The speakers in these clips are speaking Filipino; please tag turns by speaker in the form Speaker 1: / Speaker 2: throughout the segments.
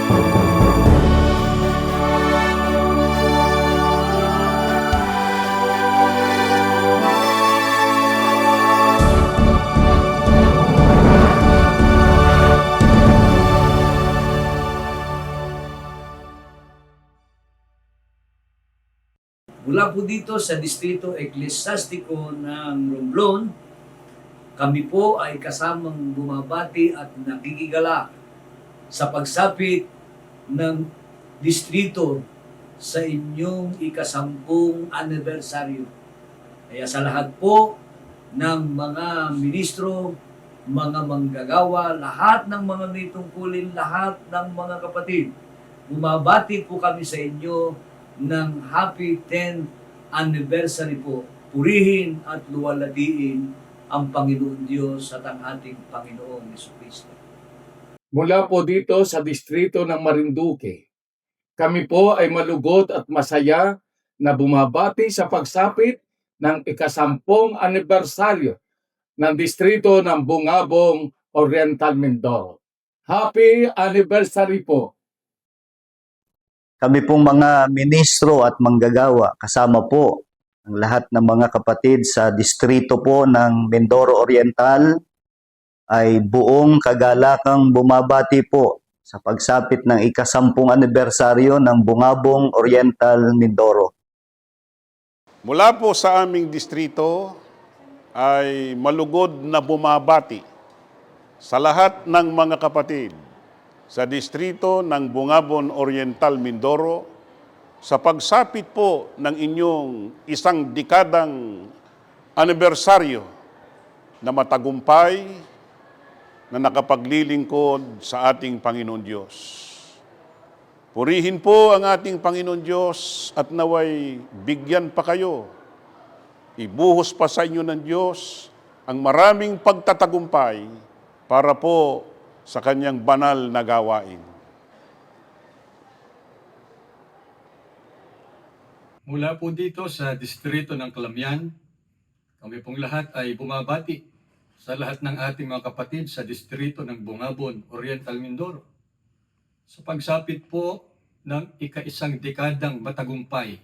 Speaker 1: Mula po dito sa Distrito Eklesiastiko ng Romblon, kami po ay kasamang bumabati at nakikigalak sa pagsapit ng distrito sa inyong ika-10 anibersaryo. Kaya sa lahat po ng mga ministro, mga manggagawa, lahat ng mga may tungkulin, lahat ng mga kapatid, bumabati po kami sa inyo ng happy 10th anniversary po. Purihin at luwalhatiin ang Panginoon Diyos at ang ating Panginoong Jesucristo.
Speaker 2: Mula po dito sa distrito ng Marinduque, kami po ay malugod at masaya na bumabati sa pagsapit ng ika-10 anibersaryo ng distrito ng Bungabong, Oriental Mindoro. Happy anniversary po!
Speaker 3: Kami pong mga ministro at manggagawa, kasama po ang lahat ng mga kapatid sa distrito po ng Mindoro Oriental, ay buong kagalakang bumabati po sa pagsapit ng ika-10 anibersaryo ng Bungabong Oriental Mindoro.
Speaker 4: Mula po sa aming distrito ay malugod na bumabati sa lahat ng mga kapatid sa distrito ng Bungabon Oriental Mindoro sa pagsapit po ng inyong 1 dekadang anibersaryo na matagumpay na nakapaglilingkod sa ating Panginoon Diyos. Purihin po ang ating Panginoon Diyos at naway bigyan pa kayo. Ibuhos pa sa inyo ng Diyos ang maraming pagtatagumpay para po sa kanyang banal na gawain.
Speaker 5: Mula po dito sa distrito ng Calamian, kami pong lahat ay bumabati sa lahat ng ating mga kapatid sa distrito ng Bungabon, Oriental Mindoro, sa pagsapit po ng ika-1 dekadang matagumpay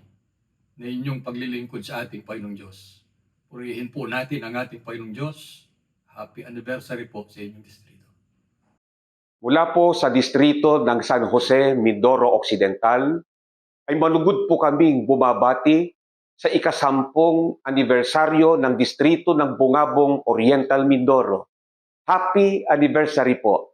Speaker 5: na inyong paglilingkod sa ating Panginoong Diyos. Purihin po natin ang ating Panginoong Diyos. Happy anniversary po sa inyong distrito.
Speaker 6: Mula po sa distrito ng San Jose, Mindoro Occidental, ay malugod po kaming bumabati sa ika-10 anibersaryo ng distrito ng Bungabong Oriental Mindoro. Happy anniversary po!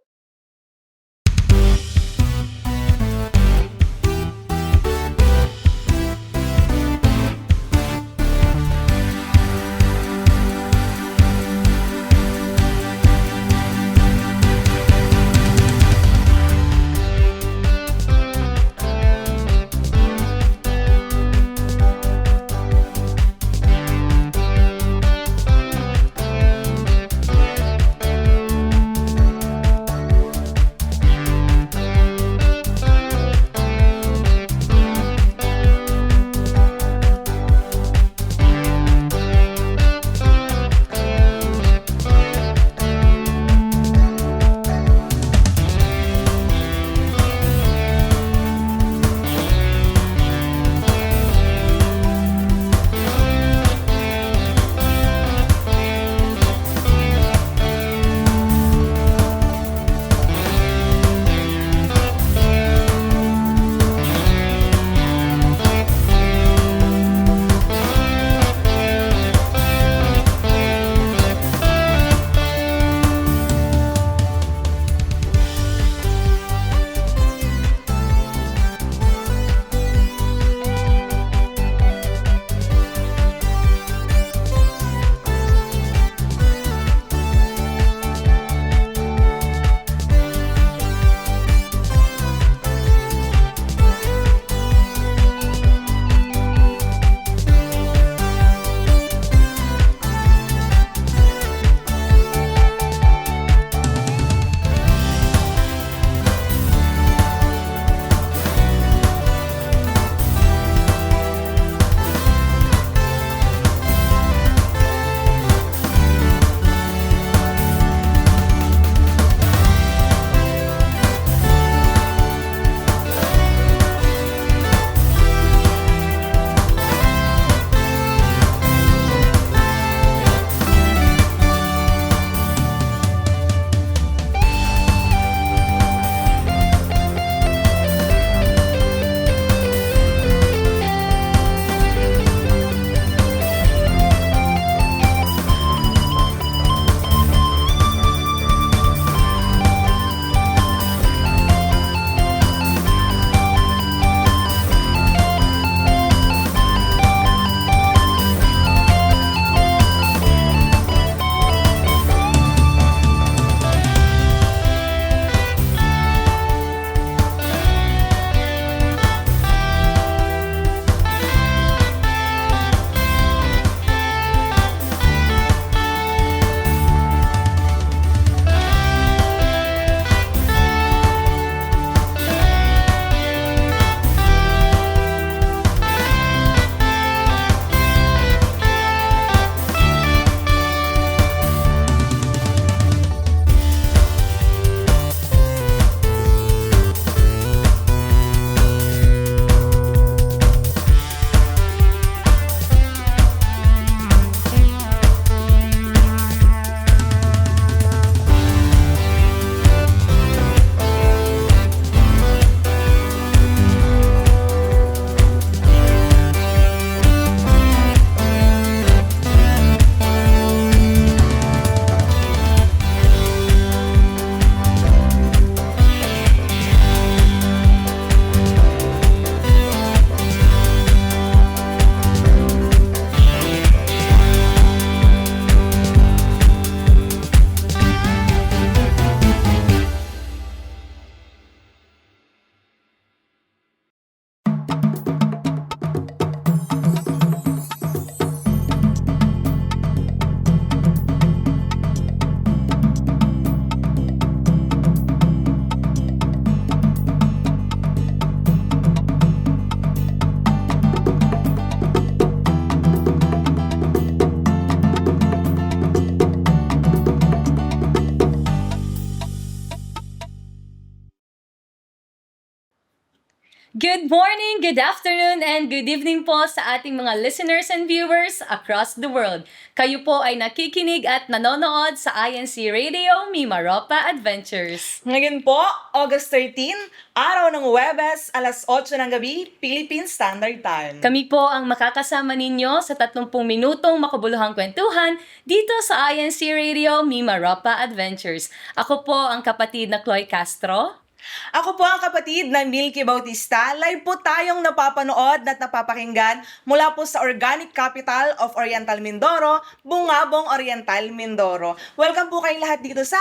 Speaker 7: Good morning, good afternoon, and good evening po sa ating mga listeners and viewers across the world. Kayo po ay nakikinig at nanonood sa INC Radio Mimaropa Adventures.
Speaker 8: Ngayon po, August 13, araw ng Huwebes, alas 8 ng gabi, Philippine Standard Time.
Speaker 7: Kami po ang makakasama ninyo sa 30 minutong makabuluhang kwentuhan dito sa INC Radio Mimaropa Adventures. Ako po ang kapatid na Chloe Castro.
Speaker 8: Ako po ang kapatid na Milky Bautista. Live po tayong napapanood at napapakinggan mula po sa Organic Capital of Oriental Mindoro, Bungabong Oriental Mindoro. Welcome po kayong lahat dito sa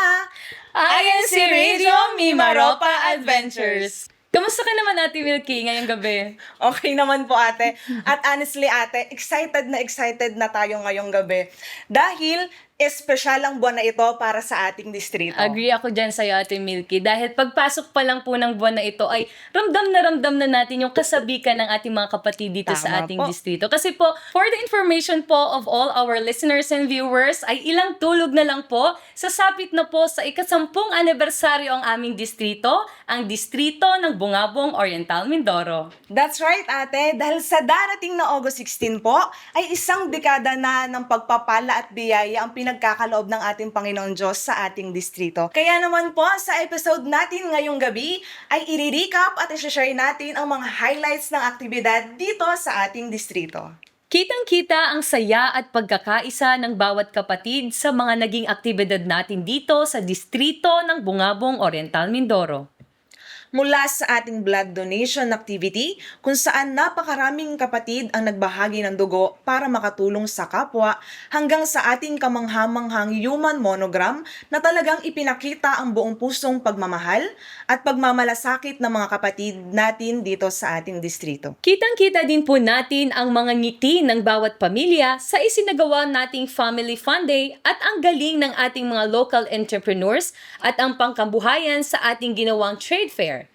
Speaker 7: INC Radio Mimaropa Adventures. Kamusta ka naman, Ate Milky, ngayong gabi?
Speaker 8: Okay naman po, ate. At honestly, ate, excited na tayo ngayong gabi. Dahil espesyal ang buwan na ito para sa ating distrito.
Speaker 7: Agree ako dyan sa'yo, Ate Milky. Dahil pagpasok pa lang po ng buwan na ito ay ramdam na natin yung kasabikan ng ating mga kapatid dito sa
Speaker 8: Tama
Speaker 7: ating
Speaker 8: po.
Speaker 7: distrito. Kasi po, for the information po of all our listeners and viewers, ay ilang tulog na lang po, sasapit na po sa 10 anibersaryo ang aming distrito, ang distrito ng Bungabong Oriental Mindoro.
Speaker 8: That's right, ate. Dahil sa darating na August 16 po, ay isang dekada na ng pagpapala at biyaya ang pinagkakaloob ng ating Panginoon Diyos sa ating distrito. Kaya naman po, sa episode natin ngayong gabi, ay i-recap at i-share natin ang mga highlights ng aktibidad dito sa ating distrito.
Speaker 7: Kitang-kita ang saya at pagkakaisa ng bawat kapatid sa mga naging aktibidad natin dito sa distrito ng Bungabong Oriental Mindoro.
Speaker 8: Mula sa ating blood donation activity kung saan napakaraming kapatid ang nagbahagi ng dugo para makatulong sa kapwa hanggang sa ating kamanghamanghang human monogram na talagang ipinakita ang buong pusong pagmamahal at pagmamalasakit ng mga kapatid natin dito sa ating distrito.
Speaker 7: Kitang-kita din po natin ang mga ngiti ng bawat pamilya sa isinagawa nating Family Fun Day at ang galing ng ating mga local entrepreneurs at ang pangkabuhayan sa ating ginawang trade fair.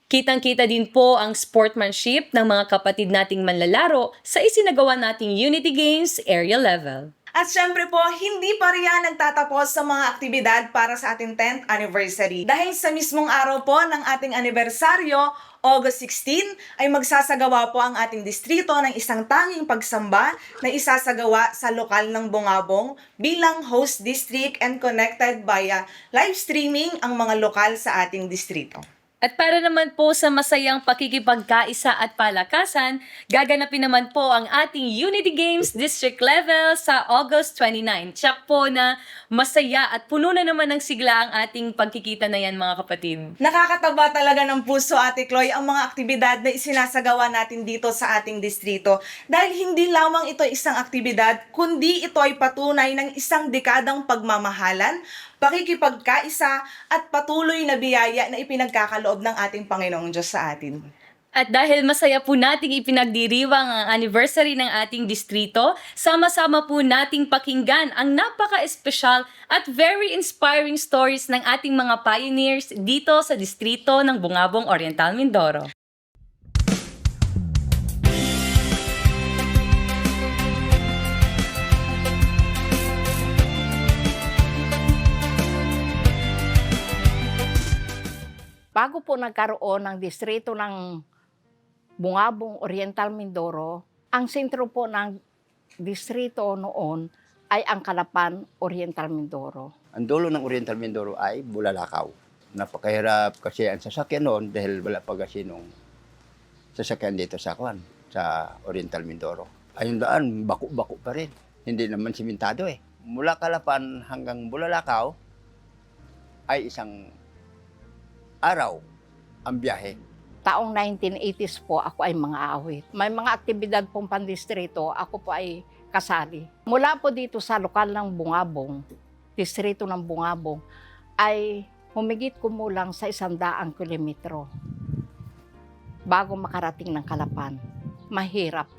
Speaker 7: Kitang-kita din po ang sportsmanship ng mga kapatid nating manlalaro sa isinagawa nating Unity Games area level.
Speaker 8: At syempre po, hindi pa riyan nagtatapos sa mga aktibidad para sa ating 10th anniversary. Dahil sa mismong araw po ng ating anibersaryo, August 16, ay magsasagawa po ang ating distrito ng isang tanging pagsamba na isasagawa sa lokal ng Bungabong bilang host district and connected via live streaming ang mga lokal sa ating distrito.
Speaker 7: At para naman po sa masayang pakikipagkaisa at palakasan, gaganapin naman po ang ating Unity Games District Level sa August 29. Tiyak po na masaya at puno na naman ng sigla ang ating pagkikita na yan, mga kapatid.
Speaker 8: Nakakataba talaga ng puso, Ate Chloe, ang mga aktibidad na isinasagawa natin dito sa ating distrito. Dahil hindi lamang ito isang aktibidad, kundi ito ay patunay ng isang dekadang pagmamahalan, pakikipagkaisa at patuloy na biyaya na ipinagkakaloob ng ating Panginoong Diyos sa atin.
Speaker 7: At dahil masaya po nating ipinagdiriwang ang anniversary ng ating distrito, sama-sama po nating pakinggan ang napaka-espesyal at very inspiring stories ng ating mga pioneers dito sa distrito ng Bungabong Oriental Mindoro.
Speaker 9: Bago po nagkaroon ng distrito ng Bungabong Oriental Mindoro, ang sentro po ng distrito noon ay ang Calapan Oriental Mindoro.
Speaker 10: Ang dulo ng Oriental Mindoro ay Bulalakaw. Napakahirap kasi ang sasakyan noon dahil wala pa kasi nung sasakyan dito sa Oriental Mindoro. Ayun daan, bako-bako pa rin. Hindi naman simentado eh. Mula Calapan hanggang Bulalakaw ay isang araw ang biyahe.
Speaker 9: Taong 1980s po, ako ay mga awit. May mga aktibidad pong pandistrito, ako po ay kasali. Mula po dito sa lokal ng Bungabong, distrito ng Bungabong, ay humigit kumulang sa 100 kilometro bago makarating ng Calapan. Mahirap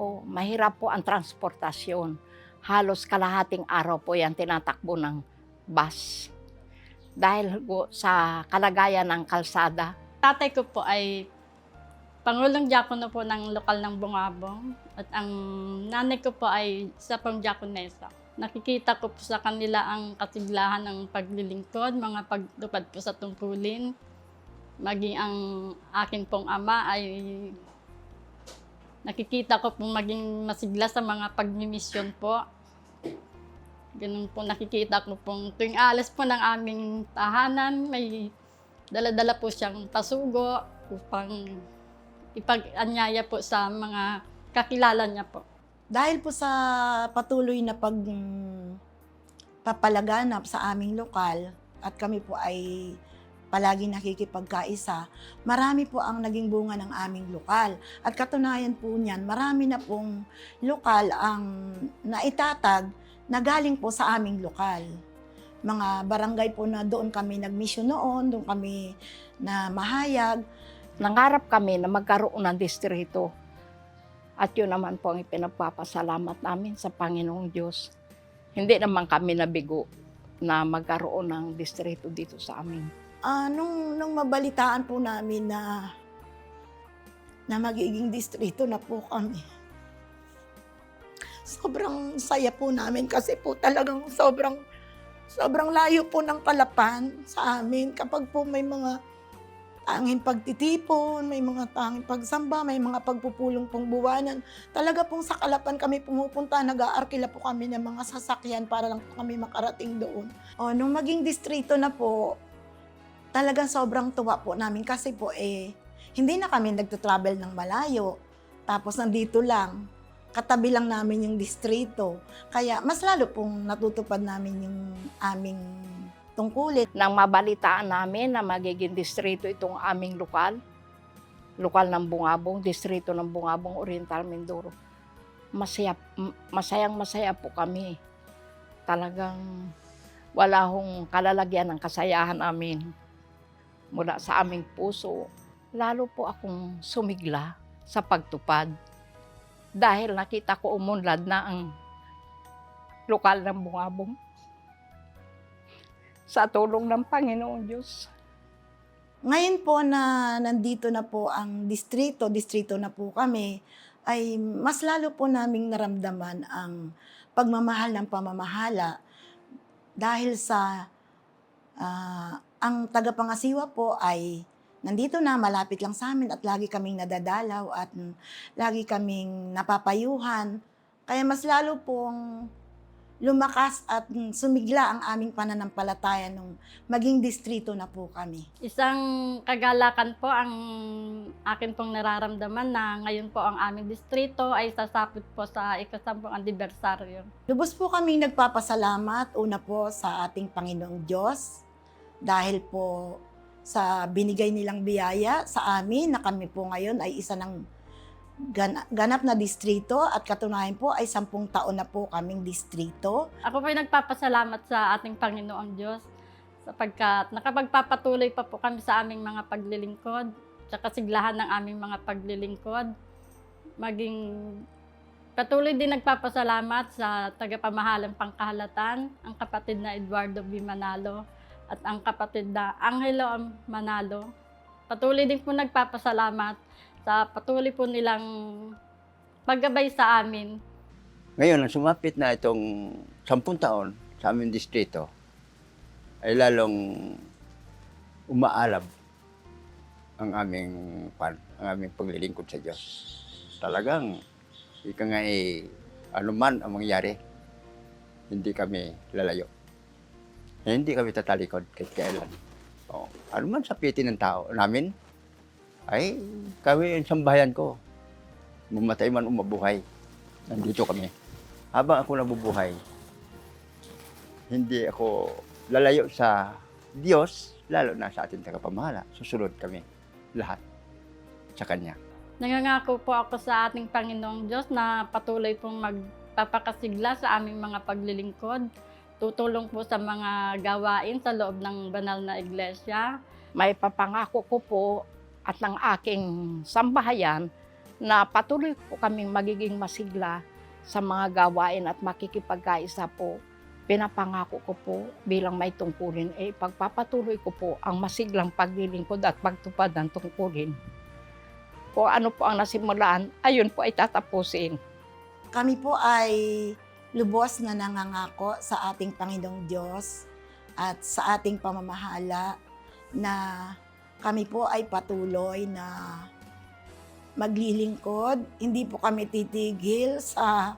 Speaker 9: po ang transportasyon. Halos kalahating araw po yan tinatakbo ng bus. Dahil sa kalagayan ng kalsada.
Speaker 11: Tatay ko po ay Pangulong Diakono po ng lokal ng Bungabong at ang nanay ko po ay isa pang diakonesa. Nakikita ko po sa kanila ang kasiglahan ng paglilingkod, mga pagtupad po sa tungkulin. maging ang akin pong ama ay nakikita ko pong maging masigla sa mga pagmimisyon po. Ganun po nakikita ko pong tuwing alas po ng aming tahanan, may dala-dala po siyang pasugo upang ipag-anyaya po sa mga kakilala niya po.
Speaker 12: Dahil po sa patuloy na papalaganap sa aming lokal at kami po ay palagi nakikipagkaisa, marami po ang naging bunga ng aming lokal. At katunayan po niyan, marami na pong lokal ang naitatag na galing po sa aming lokal. Mga barangay po na doon kami nagmisyon noon, doon kami na mahayag.
Speaker 9: Nangarap kami na magkaroon ng distrito. At yun naman po ang ipinagpapasalamat namin sa Panginoong Diyos. Hindi naman kami nabigo na magkaroon ng distrito dito sa amin.
Speaker 12: Nung mabalitaan po namin na magiging distrito na po kami, sobrang saya po namin kasi po talagang sobrang layo po ng Kalapan sa amin. Kapag po may mga tanging pagtitipon, may mga tanging pagsamba, may mga pagpupulong pong buwanan, talaga pong sa Kalapan kami pumupunta, nag-aarkila po kami ng mga sasakyan para lang po kami makarating doon. Nung maging distrito na po, talagang sobrang tuwa po namin kasi po hindi na kami nagtatravel ng malayo. Tapos nandito lang, katabi lang namin yung distrito. Kaya mas lalo pong natutupad namin yung aming tungkulin.
Speaker 9: Nang mabalitaan namin na magiging distrito itong aming lokal ng Bungabong, distrito ng Bungabong, Oriental Mindoro, masayang-masaya po kami. Talagang wala hong kalalagyan ng kasayahan amin mula sa aming puso. Lalo po akong sumigla sa pagtupad dahil nakita ko umunlad na ang lokal ng Bungabong sa tulong ng Panginoong Diyos.
Speaker 12: Ngayon po na nandito na po ang distrito na po kami, ay mas lalo po naming naramdaman ang pagmamahal ng pamamahala dahil sa ang tagapangasiwa po ay nandito na, malapit lang sa amin at lagi kaming nadadalaw at lagi kaming napapayuhan. Kaya mas lalo pong lumakas at sumigla ang aming pananampalataya nung maging distrito na po kami.
Speaker 11: Isang kagalakan po ang akin pong nararamdaman na ngayon po ang aming distrito ay sasapit po sa 10th anibersaryo.
Speaker 12: Lubos po kaming nagpapasalamat una po sa ating Panginoong Diyos dahil po sa binigay nilang biyaya sa amin na kami po ngayon ay isa ng ganap na distrito at katunayan po ay 10 taon na po kaming distrito.
Speaker 11: Ako po ay nagpapasalamat sa ating Panginoong Diyos sapagkat nakapagpapatuloy pa po kami sa aming mga paglilingkod sa kasiglahan ng aming mga paglilingkod. Maging patuloy din nagpapasalamat sa tagapamahalang pangkahalatan, ang kapatid na Eduardo B. Manalo at ang kapatid na Angelo Manalo. Patuloy din po nagpapasalamat sa patuloy po nilang paggabay sa amin.
Speaker 10: Ngayon, ang sumapit na itong 10 taon sa aming distrito ay lalong umaalab ang aming paglilingkod sa Diyos. Talagang, ika nga anuman ang mangyari, hindi kami lalayo. Hindi kami tatalikod kahit kailan. Anuman sapitin ng tao namin, ay kami ang sambahayan ko. Mamatay man o mabuhay, nandito kami. Habang ako nabubuhay, hindi ako lalayo sa Diyos, lalo na sa ating tagapamahala. Susunod kami lahat sa Kanya.
Speaker 11: Nangangako po ako sa ating Panginoong Diyos na patuloy pong magpapakasigla sa aming mga paglilingkod. Tutulong po sa mga gawain sa loob ng banal na iglesia.
Speaker 9: May papangako ko po at ng aking sambahayan na patuloy po kaming magiging masigla sa mga gawain at makikipagkaisa po. Pinapangako ko po bilang may tungkulin, pagpapatuloy ko po ang masiglang paglilingkod at pagtupad ng tungkulin. Kung ano po ang nasimulaan, ayun po ay tatapusin.
Speaker 12: Kami po ay lubos na nangangako sa ating Panginoong Diyos at sa ating pamamahala na kami po ay patuloy na maglilingkod. Hindi po kami titigil sa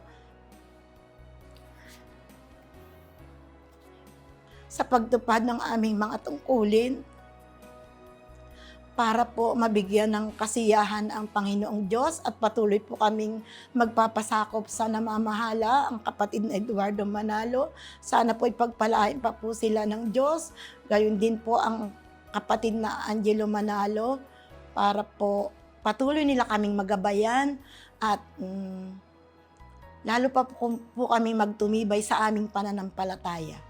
Speaker 12: pagtupad ng aming mga tungkulin para po mabigyan ng kasiyahan ang Panginoong Diyos at patuloy po kaming magpapasakop sa namamahala ang kapatid na Eduardo Manalo. Sana po ipagpalain pa po sila ng Diyos. Gayon din po ang kapatid na Angelo Manalo para po patuloy nila kaming magabayan at lalo pa po kami magtumibay sa aming pananampalataya.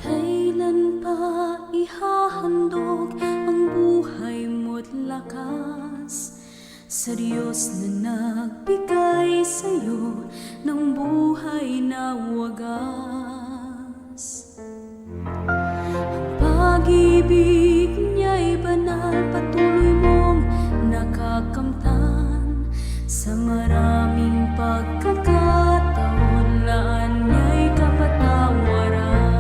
Speaker 13: Kailan pa ihahandog ang buhay mo't lakas sa Diyos na nagbigay sa'yo ng buhay na wagas? Ang pag-ibig niya'y banal, patuloy mong nakakamtan sa maraming pagkakataon, laan niya'y kapatawaran.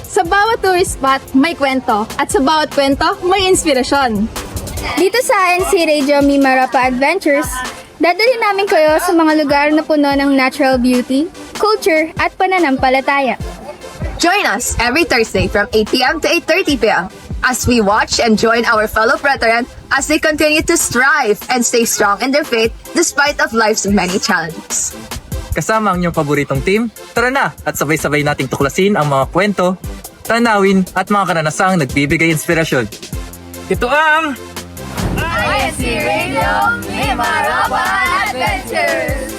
Speaker 14: Sa bawat tourist spot, may kwento. At sa bawat kwento, may inspirasyon. Dito sa NC Radio Mimarapa Adventures, dadalhin namin kayo sa mga lugar na puno ng natural beauty, culture, at pananampalataya.
Speaker 15: Join us every Thursday from 8 p.m. to 8:30 p.m. as we watch and join our fellow brethren as they continue to strive and stay strong in their faith despite of life's many challenges.
Speaker 16: Kasama ang inyong paboritong team, tara na at sabay-sabay nating tuklasin ang mga kwento, tanawin at mga karanasang nagbibigay inspirasyon. Ito ang
Speaker 14: NC Radio Mimarapa Adventures!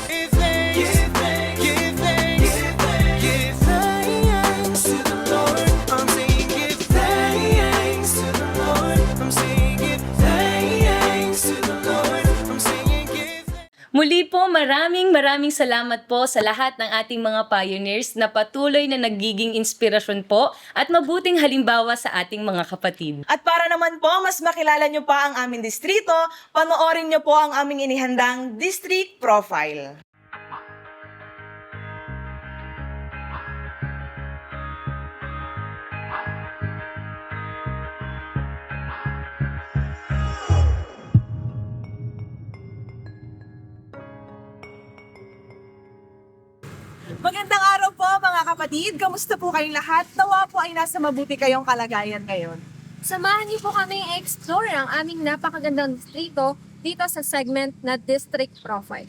Speaker 7: Muli po, maraming salamat po sa lahat ng ating mga pioneers na patuloy na nagiging inspirasyon po at mabuting halimbawa sa ating mga kapatid.
Speaker 8: At para naman po, mas makilala nyo pa ang aming distrito, panoorin nyo po ang aming inihandang District Profile. Magandang araw po mga kapatid. Kamusta po kayong lahat? Nawa po ay nasa mabuti kayong kalagayan ngayon.
Speaker 14: Samahan niyo po kami i-explore ang aming napakagandang distrito dito sa segment na District Profile.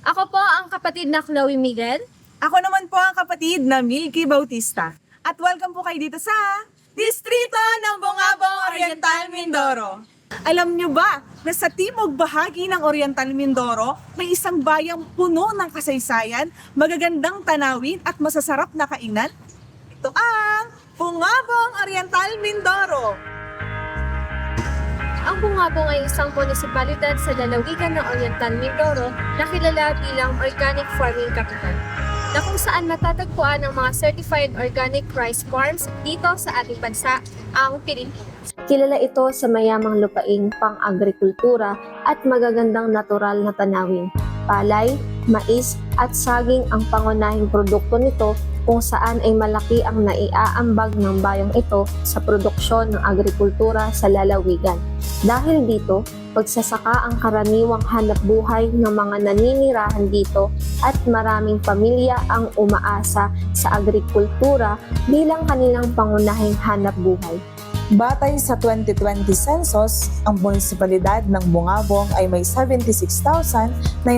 Speaker 14: Ako po ang kapatid na Chloe Miguel.
Speaker 8: Ako naman po ang kapatid na Milky Bautista. At welcome po kayo dito sa Distrito ng Bungabong Oriental Mindoro. Alam nyo ba na sa timog bahagi ng Oriental Mindoro, may isang bayang puno ng kasaysayan, magagandang tanawin at masasarap na kainan? Ito ang Bungabong Oriental Mindoro.
Speaker 14: Ang Bungabong ay isang munisipalidad sa lalawigan ng Oriental Mindoro na kilala bilang Organic Farming Capital, na kung saan matatagpuan ang mga certified organic rice farms dito sa ating bansa, ang Pilipinas. Kilala ito sa mayamang lupaing pang-agrikultura at magagandang natural na tanawin. Palay, mais at saging ang pangunahing produkto nito, kung saan ay malaki ang naiaambag ng bayang ito sa produksyon ng agrikultura sa lalawigan. Dahil dito, pagsasaka ang karaniwang hanap buhay ng mga naninirahan dito at maraming pamilya ang umaasa sa agrikultura bilang kanilang pangunahing hanap buhay.
Speaker 8: Batay sa 2020 census, ang munisipalidad ng Bungabong ay may 76,973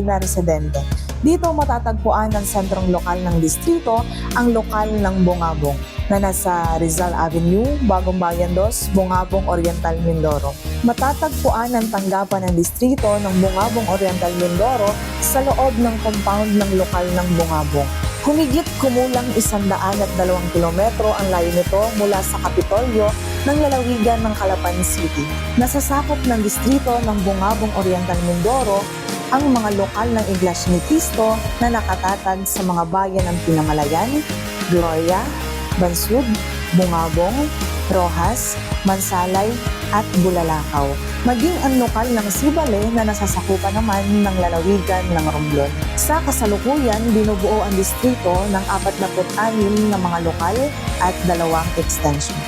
Speaker 8: na residente. Dito matatagpuan ang sentrong lokal ng distrito, ang lokal ng Bungabong, na nasa Rizal Avenue, Bagong Bayan 2, Bungabong Oriental Mindoro. Matatagpuan ang tanggapan ng distrito ng Bungabong Oriental Mindoro sa loob ng compound ng lokal ng Bungabong. Humigit kumulang 102 kilometro ang layo nito mula sa Kapitolyo ng lalawigan ng Calapan City. Nasasakop ng distrito ng Bungabong Oriental Mindoro ang mga lokal ng Iglesia ni Cristo na nakatatag sa mga bayan ng Pinamalayan, Gloria, Bansud, Bungabong, Rojas, Mansalay at Bulalakaw. Maging ang lokal ng Sibale na nasasakupan naman ng lalawigan ng Romblon. Sa kasalukuyan, binubuo ang distrito ng 46 na mga lokal at 2 extension.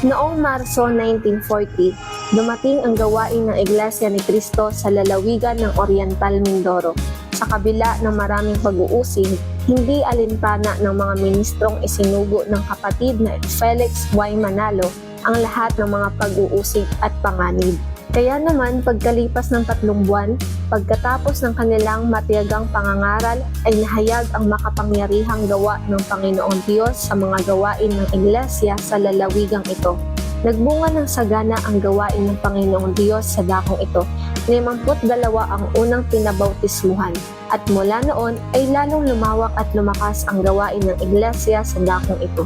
Speaker 14: Noong Marso 1940, dumating ang gawain ng Iglesia ni Cristo sa lalawigan ng Oriental Mindoro. Sa kabila ng maraming pag-uusig, hindi alintana ng mga ministrong isinugo ng kapatid na Felix Y. Manalo ang lahat ng mga pag-uusig at panganib. Kaya naman pagkalipas ng 3 buwan, pagkatapos ng kanilang matiyagang pangangaral, ay nahayag ang makapangyarihang gawa ng Panginoong Diyos sa mga gawain ng Iglesia sa lalawigang ito. Nagbunga ng sagana ang gawain ng Panginoong Diyos sa dakong ito. 52 ang unang pinabautismuhan, at mula noon ay lalong lumawak at lumakas ang gawain ng Iglesia sa dakong ito.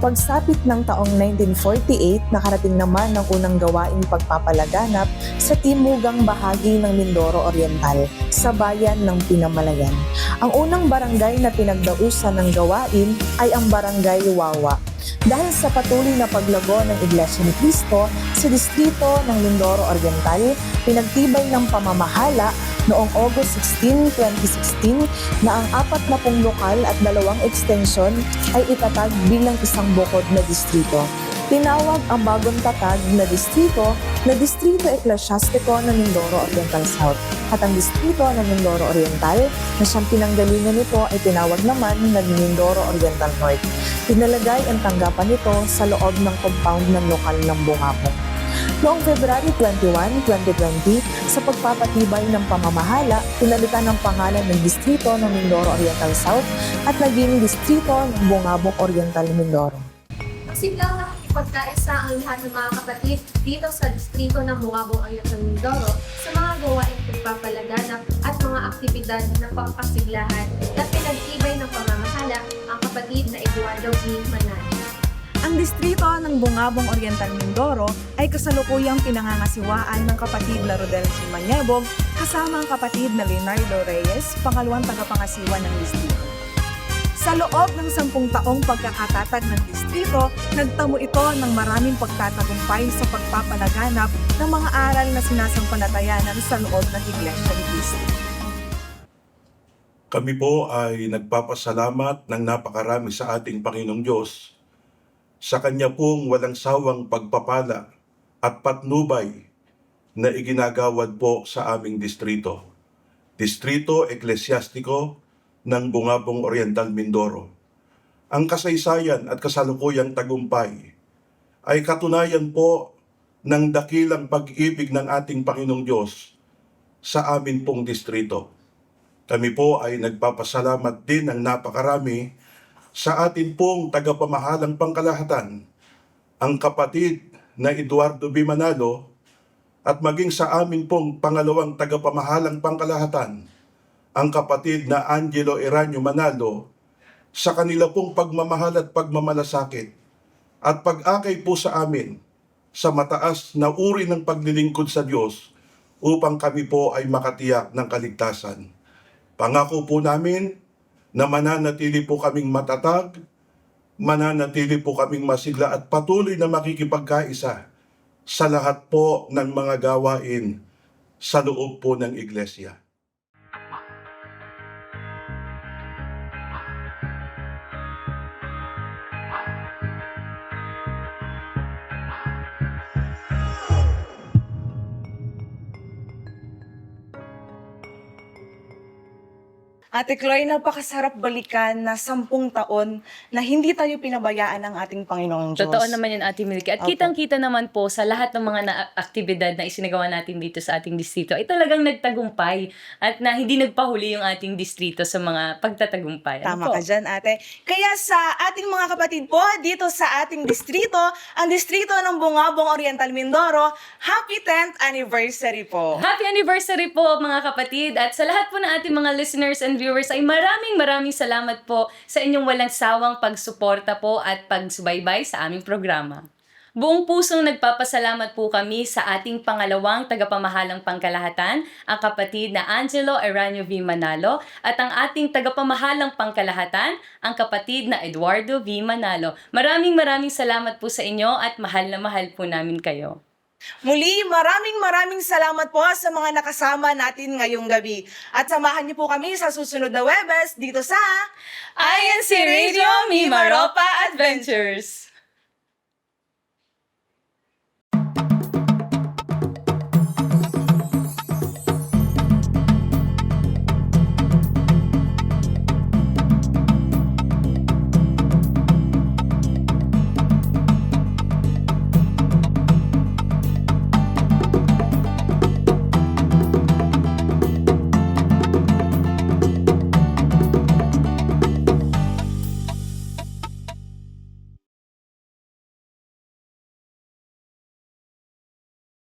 Speaker 8: Pagsapit ng taong 1948, nakarating naman ang unang gawaing pagpapalaganap sa timugang bahagi ng Mindoro Oriental, sa bayan ng Pinamalayan. Ang unang barangay na pinagdausan ng gawain ay ang Barangay Wawa. Dahil sa patuloy na paglago ng Iglesia ni Cristo sa distrito ng Mindoro Oriental, pinagtibay ng pamamahala noong August 16, 2016 na ang 40 lokal at 2 extension ay itatag bilang isang bukod na distrito. Tinawag ang bagong tatag na distrito Eklesyastiko ng Mindoro Oriental South at ang distrito ng Mindoro Oriental na siyang pinanggalingan nito ay tinawag naman na Mindoro Oriental North. Pinalagay ang tanggapan nito sa loob ng compound ng lokal ng Bungabong. Noong February 21, 2020, sa pagpapatibay ng pamamahala, pinalitan ang pangalan ng distrito ng Mindoro Oriental South at naging distrito ng Bungabong Oriental Mindoro.
Speaker 14: Siglang pagkaisa ang lahat ng mga kapatid dito sa distrito ng Bungabong Oriental Mindoro sa mga gawaing pagpapalaganap at mga aktibidad na pangkasiglahan na pinagtibay ng pamamahala ang kapatid na Eduardo V. Manan.
Speaker 8: Ang distrito ng Bungabong Oriental Mindoro ay kasalukuyang pinangangasiwaan ng kapatid na Rodel C. Manyebog kasama ang kapatid na Leonardo Reyes, pangalawang tagapangasiwa ng distrito. Sa loob ng 10 taong pagkakatatag ng distrito, nagtamo ito ng maraming pagtatagumpay sa pagpapalaganap ng mga aral na sinasampalatayanan sa loob ng Iglesia ni Cristo.
Speaker 17: Kami po ay nagpapasalamat ng napakarami sa ating Panginoong Diyos sa Kanya pong walang sawang pagpapala at patnubay na iginagawad po sa aming distrito. Distrito Eklesyastiko ng Bungabong Oriental Mindoro. Ang kasaysayan at kasalukuyang tagumpay ay katunayan po ng dakilang pag-ibig ng ating Panginoong Diyos sa amin pong distrito. Kami po ay nagpapasalamat din ng napakarami sa atin pong tagapamahalang pangkalahatan, ang kapatid na Eduardo B. Manalo, at maging sa amin pong pangalawang tagapamahalang pangkalahatan, ang kapatid na Angelo Eranio Manalo, sa kanila pong pagmamahal at pagmamalasakit at pag-akay po sa amin sa mataas na uri ng paglilingkod sa Diyos upang kami po ay makatiyak ng kaligtasan. Pangako po namin na mananatili po kaming matatag, mananatili po kaming masigla at patuloy na makikipagkaisa sa lahat po ng mga gawain sa loob po ng Iglesia.
Speaker 8: Ate Chloe, napakasarap balikan na 10 taon na hindi tayo pinabayaan ng ating Panginoong Diyos.
Speaker 7: Totoo naman yan, Ate Milky. At
Speaker 8: Opo.
Speaker 7: kitang-kita naman po sa lahat ng mga aktibidad na isinagawa natin dito sa ating distrito ay talagang nagtagumpay at na hindi nagpahuli yung ating distrito sa mga pagtatagumpay.
Speaker 8: Tama ka dyan, ate. Kaya sa ating mga kapatid po, dito sa ating distrito, ang distrito ng Bungabong Oriental Mindoro, happy 10th anniversary po.
Speaker 7: Happy anniversary po mga kapatid, at sa lahat po ng ating mga listeners and viewers ay maraming salamat po sa inyong walang sawang pagsuporta po at pagsubaybay sa aming programa. Buong pusong nagpapasalamat po kami sa ating pangalawang tagapamahalang pangkalahatan, ang kapatid na Angelo Eranio V. Manalo, at ang ating tagapamahalang pangkalahatan, ang kapatid na Eduardo V. Manalo. Maraming salamat po sa inyo at mahal na mahal po namin kayo.
Speaker 8: Muli, maraming salamat po sa mga nakasama natin ngayong gabi. At samahan niyo po kami sa susunod na Webes dito sa
Speaker 7: INC Radio Mimaropa Adventures.